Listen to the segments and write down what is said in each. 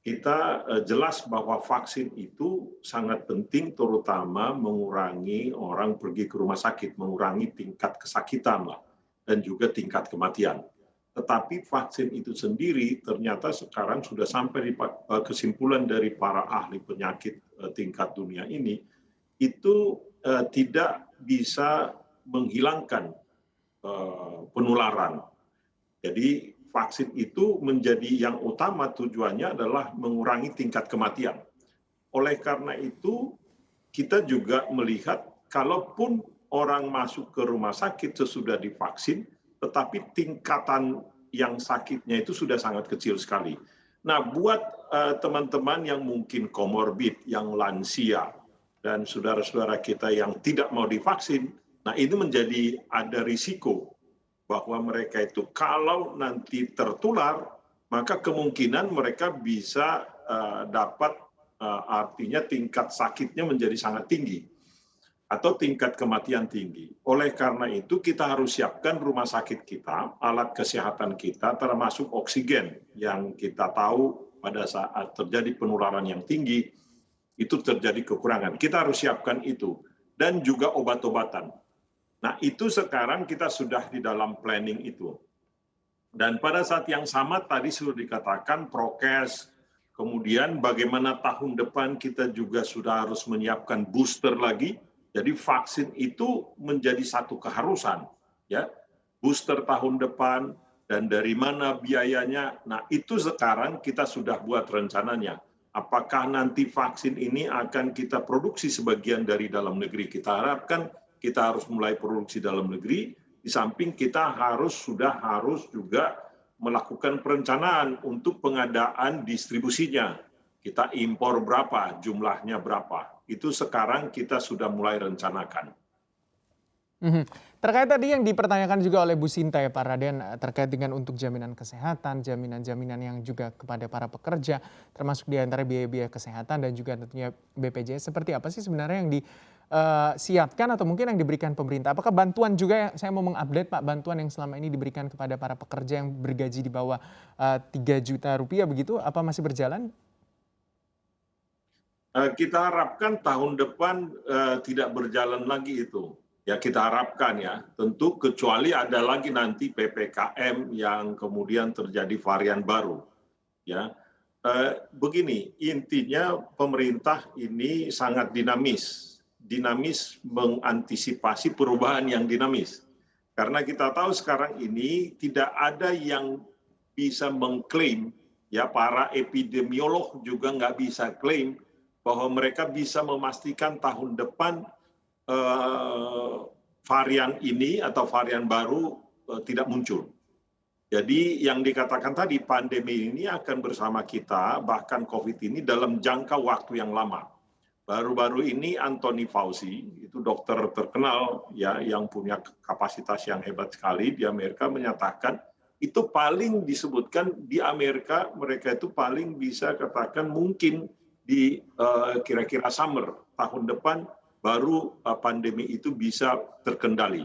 kita jelas bahwa vaksin itu sangat penting, terutama mengurangi orang pergi ke rumah sakit, mengurangi tingkat kesakitan lah, dan juga tingkat kematian. Tetapi vaksin itu sendiri ternyata sekarang sudah sampai di kesimpulan dari para ahli penyakit tingkat dunia ini, itu tidak bisa menghilangkan penularan. Jadi vaksin itu menjadi yang utama tujuannya adalah mengurangi tingkat kematian. Oleh karena itu, kita juga melihat kalaupun orang masuk ke rumah sakit sesudah divaksin, tetapi tingkatan yang sakitnya itu sudah sangat kecil sekali. Nah, buat teman-teman yang mungkin komorbid, yang lansia, dan saudara-saudara kita yang tidak mau divaksin, nah ini menjadi ada risiko bahwa mereka itu kalau nanti tertular, maka kemungkinan mereka bisa dapat artinya tingkat sakitnya menjadi sangat tinggi atau tingkat kematian tinggi. Oleh karena itu kita harus siapkan rumah sakit kita, alat kesehatan kita, termasuk oksigen yang kita tahu pada saat terjadi penularan yang tinggi, itu terjadi kekurangan. Kita harus siapkan itu. Dan juga obat-obatan. Nah, itu sekarang kita sudah di dalam planning itu. Dan pada saat yang sama tadi sudah dikatakan prokes, kemudian bagaimana tahun depan kita juga sudah harus menyiapkan booster lagi. Jadi vaksin itu menjadi satu keharusan, ya. Booster tahun depan dan dari mana biayanya. Nah, itu sekarang kita sudah buat rencananya. Apakah nanti vaksin ini akan kita produksi sebagian dari dalam negeri? Kita harapkan kita harus mulai produksi dalam negeri, di samping kita harus juga melakukan perencanaan untuk pengadaan distribusinya. Kita impor berapa, jumlahnya berapa. Itu sekarang kita sudah mulai rencanakan. Terkait tadi yang dipertanyakan juga oleh Bu Sinta ya Pak Raden, terkait dengan untuk jaminan kesehatan, jaminan-jaminan yang juga kepada para pekerja, termasuk di antara biaya-biaya kesehatan dan juga tentunya BPJS, seperti apa sih sebenarnya yang disiapkan atau mungkin yang diberikan pemerintah? Apakah bantuan juga, saya mau mengupdate Pak, bantuan yang selama ini diberikan kepada para pekerja yang bergaji di bawah 3 juta rupiah begitu, apa masih berjalan? Kita harapkan tahun depan tidak berjalan lagi itu. Ya kita harapkan ya, tentu kecuali ada lagi nanti PPKM yang kemudian terjadi varian baru. Ya, begini, intinya pemerintah ini sangat dinamis mengantisipasi perubahan yang dinamis. Karena kita tahu sekarang ini tidak ada yang bisa mengklaim, ya para epidemiolog juga nggak bisa klaim bahwa mereka bisa memastikan tahun depan varian ini atau varian baru tidak muncul. Jadi yang dikatakan tadi, pandemi ini akan bersama kita, bahkan COVID ini dalam jangka waktu yang lama. Baru-baru ini Anthony Fauci, itu dokter terkenal ya yang punya kapasitas yang hebat sekali di Amerika, menyatakan itu paling disebutkan di Amerika, mereka itu paling bisa katakan mungkin di kira-kira summer tahun depan baru pandemi itu bisa terkendali.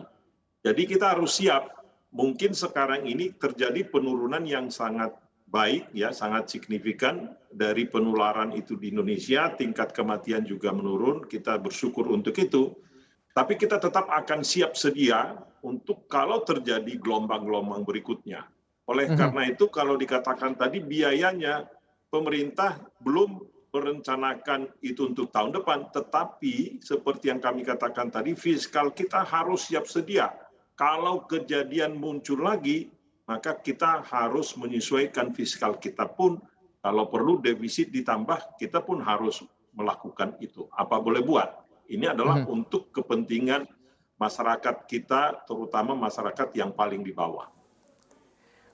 Jadi kita harus siap. Mungkin sekarang ini terjadi penurunan yang sangat baik, ya, sangat signifikan dari penularan itu di Indonesia. Tingkat kematian juga menurun. Kita bersyukur untuk itu. Tapi kita tetap akan siap sedia untuk kalau terjadi gelombang-gelombang berikutnya. Oleh karena itu, kalau dikatakan tadi biayanya pemerintah belum merencanakan itu untuk tahun depan, tetapi seperti yang kami katakan tadi, fiskal kita harus siap sedia. Kalau kejadian muncul lagi, maka kita harus menyesuaikan fiskal kita pun, kalau perlu defisit ditambah, kita pun harus melakukan itu. Apa boleh buat? Ini adalah untuk kepentingan masyarakat kita, terutama masyarakat yang paling di bawah.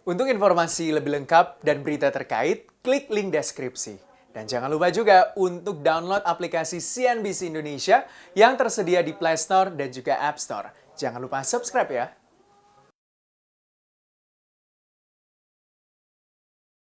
Untuk informasi lebih lengkap dan berita terkait, klik link deskripsi. Dan jangan lupa juga untuk download aplikasi CNBC Indonesia yang tersedia di Play Store dan juga App Store. Jangan lupa subscribe ya.